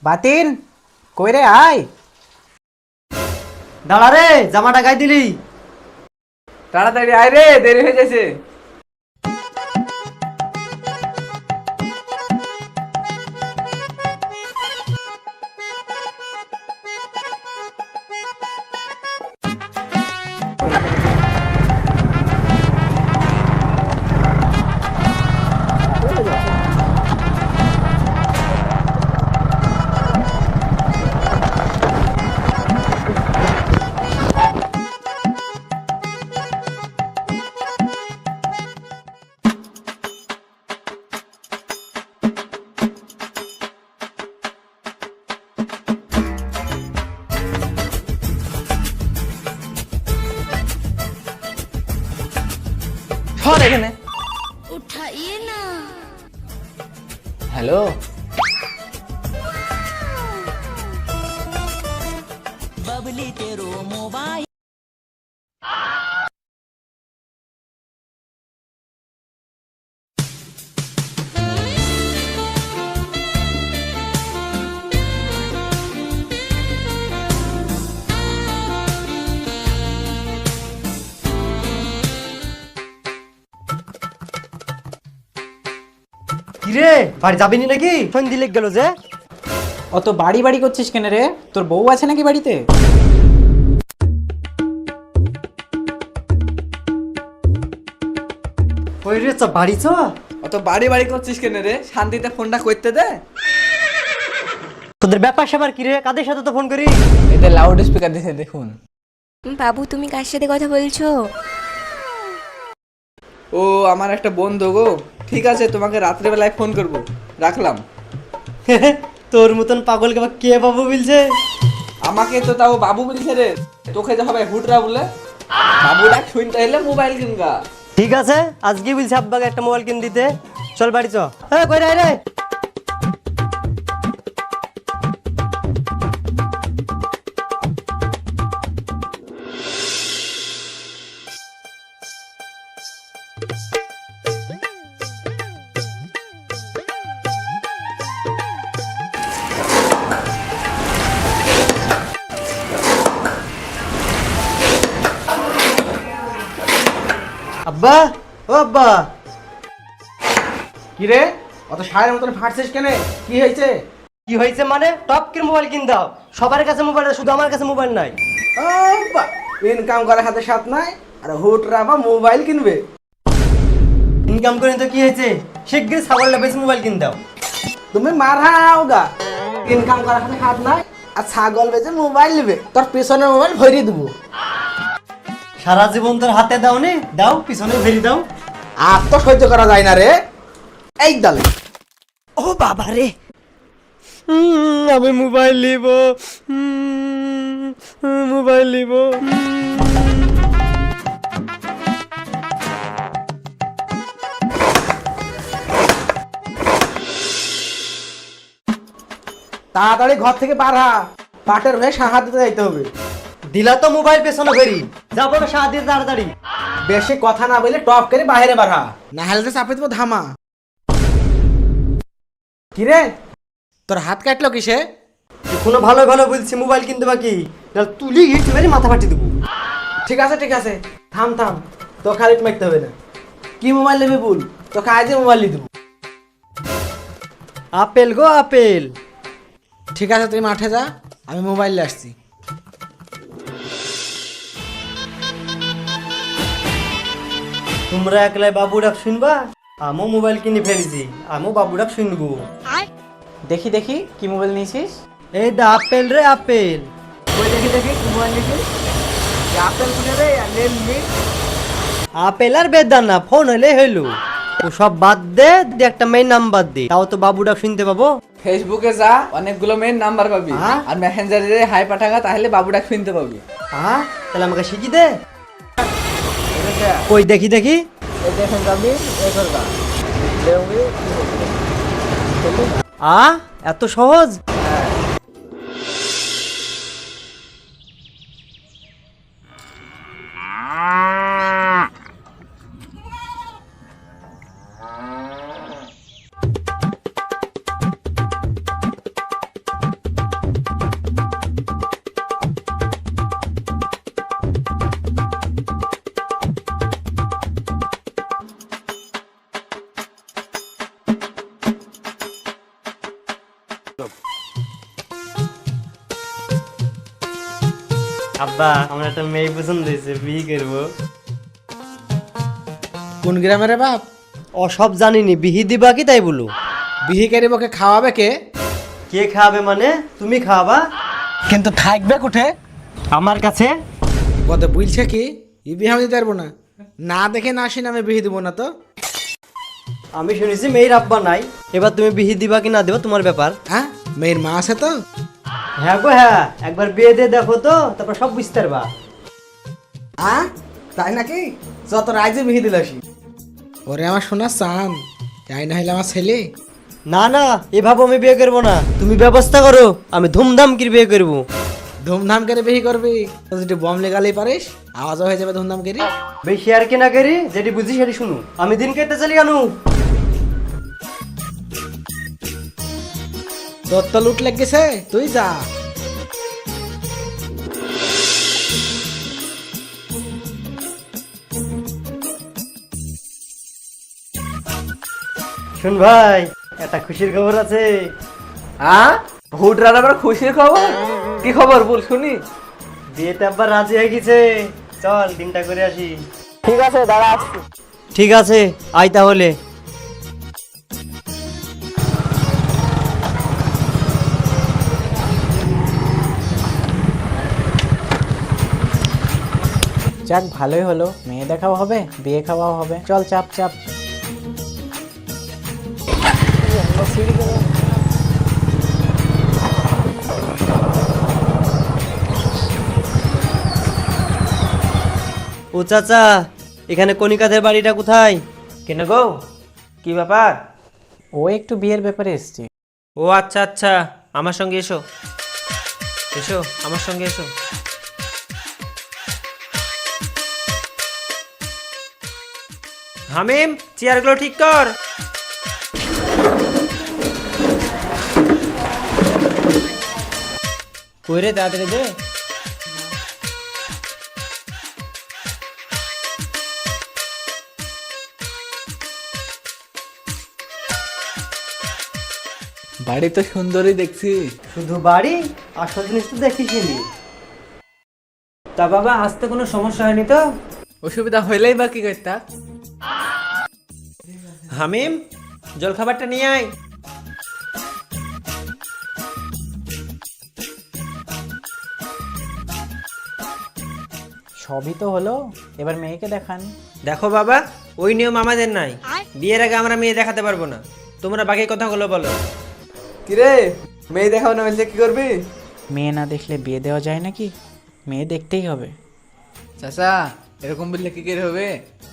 বাতিন কই রে আয়। দাঁড়া রে, জামাটা গায়ে দিলি। তাড়াতাড়ি আয় রে, দেরি হয়ে যাচ্ছে। সর এখানে। उठाइए ना। হ্যালো, बबली तेरो मोबाइल। কিরে, বাড়ি যাবি নি নাকি? ফোন দিলে গেল যে। অত বাড়ি বাড়ি করছিস কেন রে? তোর বউ আছে নাকি বাড়িতে? ওই রে, বাড়ি চ। অত বাড়ি বাড়ি করছিস কেন রে? শান্তিতে ফোনটা করতে দে। তোদের ব্যাপার স্যাপার কি রে? কাদের সাথে তো ফোন করি? এতে লাউড স্পিকার দিছে দেখুন। বাবু তুমি কার সাথে কথা বলছো? ও আমার একটা বন্ধু গো। ঠিক আছে, তোমাকে রাত্রেবেলায় ফোন করব। রাখলাম। তোর মতন পাগলকে আবার কে বাবু বলছে? আমাকে তো তাও বাবু বলছে রে। তোকে যা হবে হুটরা বলে। বাবু ডাক শুনতে এলে মোবাইল কিনগা। ঠিক আছে, আজকে বলছে আব্বাকে একটা মোবাইল কিনে দিতে। চল বাড়ি চ। কই রে রে? আব্বা, ও আব্বা। কি রে অত সারের মতন ফাটছিস কেন? কি হয়েছে? কি হয়েছে মানে? টপ করে মোবাইল কিন দাও। সবার কাছে মোবাইল, শুধু আমার কাছে মোবাইল নাই। ইনকাম করার হাতে সাথ নাই আর হুটরা বা মোবাইল কিনবে? ইনকাম করে তো কি হয়েছে? শিগগির ছাগলটা বেশি মোবাইল কিন দাও। তুমি মারাও গা। ইনকাম করার হাতে হাত নাই আর ছাগল বেচে মোবাইল নেবে? তোর পেছনে মোবাইল ভরিয়ে দেবো। সারা জীবন তোর হাতে দাও নি, দাও পিছনে ভেরি দাও। আর তো সহ্য করা যায় না রে। এই দালে ও বাবা রে, আমি মোবাইল নিব, মোবাইল নিব। তাড়াতাড়ি ঘর থেকে বার হা। পাটের হয়ে সাহায্য দিতে যাইতে হবে। দিলা তো মোবাইল পেছনে ভেরি, যাবো না সাহায্য দিতে তাড়াতাড়ি। বেশি কথা না বলে টপ করে বাইরে বার হা, না হলে তো চাপে দেবো ধামা। কিরে তোর হাত কাটলো কিসে? কোনো ভালো ভালো বলছি মোবাইল কিনতে বাকি, নাহলে তুলি হিট মেরে মাথা ফাটি দেবো। ঠিক আছে ঠিক আছে, থাম থাম, তো খালি মারতে হবে না। কি মোবাইল নেবে বল, তোকে আজই মোবাইল দিয়ে দেবো। আপেল গো আপেল। ঠিক আছে তুই মাঠে যা, আমি মোবাইল নিয়ে আসছি। তোমরা একলাই বাবু ডাক শুনবা? আমিও মোবাইল কিনে ফেলেছি, আমিও বাবু ডাক শুনবো। দেখি দেখি কি মোবাইল নিয়েছিস? এই দা আপেল রে আপেল। ওই দেখি দেখি কি মোবাইল নিয়েছিস? আপেল কিনে রে আর লেন নি। আপেল আর বেদানা ফোন হলে হইলো। ও সব বাদ দে, একটা মেইন নাম্বার দে, তাও তো বাবু ডাক শুনতে পাবো। ফেসবুকে যা, অনেকগুলো মেয়ের নাম্বার পাবি। হ্যাঁ? আর মেসেঞ্জারে হাই পাঠাগা, তাহলে বাবু ডাক শুনতে পাবি। হ্যাঁ, তাহলে আমাকে শিখি দে। কই দেখি দেখি। দেখেন যাবি এ করবা। এত সহজ? আব্বা আমার একটা মেয়ে পছন্দ হয়েছে, বিয়ে করবো। কোন গ্রামের রে বাপ? ও সব জানিনি, বিহি দিবা কি তাই বলো? বিহি করিবকে খাওয়াবে কে? কে খাওয়াবে মানে? তুমি খাওয়াবা? কিন্তু থাকবে কোঠে? আমার কাছে। কত বলছে কি ই বিয়ে আমি দিতে পারবো না, না দেখে না আসি না আমি বিহি দিব না তো। আমি শুনেছি মেয়ের আব্বা নাই, এবার তুমি বিহি দিবা কি না দেবো তোমার ব্যাপার। হ্যাঁ মেয়ের মা আছে তো। হ্যাঁ গো হ্যাঁ, একবার বিয়ে দিয়ে দেখো তো, তারপর সব বুঝতে পারবা। তাই নাকি? যত রাইজে বিহি দিল আসি। ওরে আমার শোনা চান, তাই না হইলে আমার ছেলে। না না, এভাবে আমি বিয়ে করবো না, তুমি ব্যবস্থা করো, আমি ধুমধাম করে বিয়ে করবো। ধুমধাম করে বিহি করবি তো, যদি বম লেগালেই পারিস আওয়াজও হয়ে যাবে ধুমধাম করি। বেশি আর কি না করি, যেটি বুঝি সেটি শুনু, আমি দিন কেটে চলি আনু। তোর তো লুট লেগেছে, তুই যা। শুন ভাই, একটা খুশির খবর আছে। হ্যাঁ, হুটরার আবার খুশির খবর? কি খবর বল শুনি। বিয়েতে আব্বা রাজি হয়ে গেছে, চল দিনটা করে আসি। ঠিক আছে, দাঁড়া আসছি। ঠিক আছে, আয় তাহলে। যাক ভালোই হলো, মেয়ে দেখাও হবে, বিয়ে খাওয়াও হবে। চল চাপ চাপ। ও চাচা, এখানে কণিকাদের বাড়িটা কোথায়? কেন গো, কি ব্যাপার? ও একটু বিয়ের ব্যাপারে এসছে। ও আচ্ছা আচ্ছা, আমার সঙ্গে এসো, এসো আমার সঙ্গে এসো। হামিম, চেয়ারগুলো ঠিক কর। কই রে, তাড়াতাড়ি দে। বাড়ি তো সুন্দরই দেখছি। শুধু বাড়ি, আসল জিনিস তো দেখিসনি। তা বাবা, আসতে কোনো সমস্যা হয়নি তো? অসুবিধা হইলেই বা কি করতা? হামিম, জলখাবারটা নিয়ে আয়। সবই তো হলো, এবার মেয়েকে দেখান। দেখো বাবা, ওই নিয়ম আমাদের নাই, বিয়ের আগে আমরা মেয়ে দেখাতে পারবো না। তোমরা বাকি কথাগুলো বলো। কিরে, মেয়ে দেখাও না বলছে কি করবি? মেয়ে না দেখলে বিয়ে দেওয়া যায় নাকি? মেয়ে দেখতেই হবে। চাচা, এরকম বললে কি করে হবে?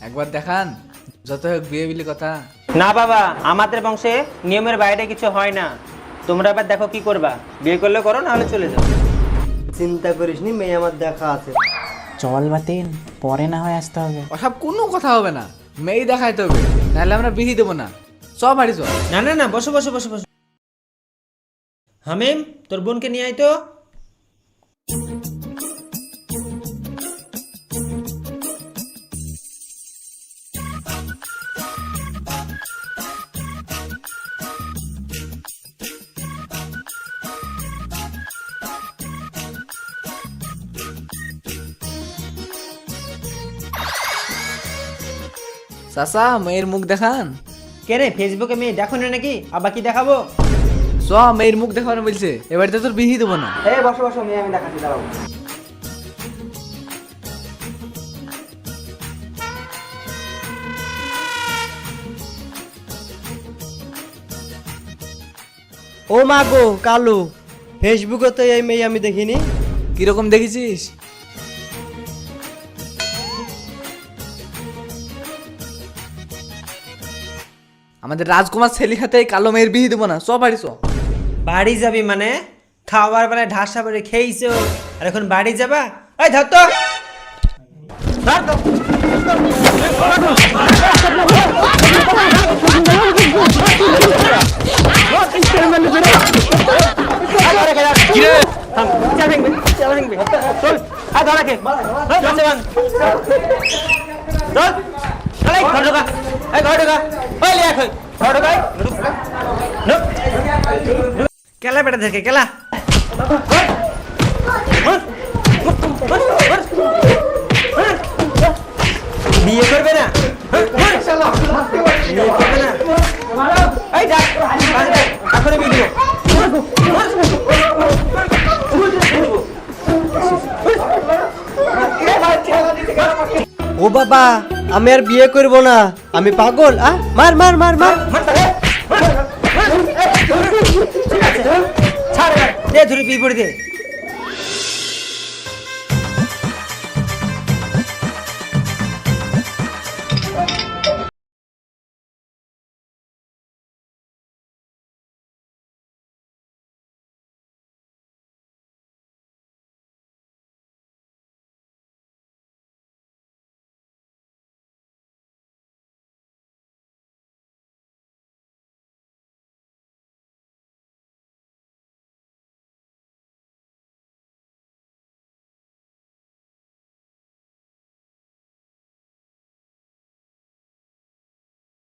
একবার দেখান, যত হোক বিয়ে বিলি কথা। না বাবা, আমাদের বংশে নিয়মের বাইরে কিছু হয় না। তোমরা এবার দেখো কি করবা, বিয়ে করলে করো, না হলে চলে যাও। চিন্তা করিসনি, মেয়ে আমার দেখা আছে। চল বাতিন, পরে না হয় আসতে হবে। ওসব কোনো কথা হবে না, মেয়ে দেখাইতে হবে, নাহলে আমরা বিহি দেবো না। সব বাড়ি চল। না না না, বসো বসো বসো বসো। হামিম, তোর বোনকে নিয়ে আয় তো। চাচা, মেয়ের মুখ দেখান। কে রে, ফেসবুকে মেয়ে দেখো না নাকি? আবার কি দেখাবো? চ, মেয়ের মুখ দেখানো বলছে, এবারে তো তোর বিহি দেবো না। বসো বসো, মেয়ে আমি দেখাচ্ছি, দাঁড়াও। ও মা গো কালু, ফেসবুকে তো এই মেয়ে আমি দেখিনি। কিরকম দেখেছিস? আমাদের রাজকুমার ছেলের সাথে এই কালো মেয়ের বিহি দেবো না। সব বাড়ি চ। বাড়ি যাবি মানে? খাওয়ার বেলায় ঢাসা করে খেয়েছো, আর এখন বাড়ি যাবা? এই ধর তো, ধর তো। কেলা বেটা দেখে কেলা। বাবা আমি আর বিয়ে করব না, আমি পাগল। মার মার মার মার। দে ধরে বিয়ে পড়ে দে।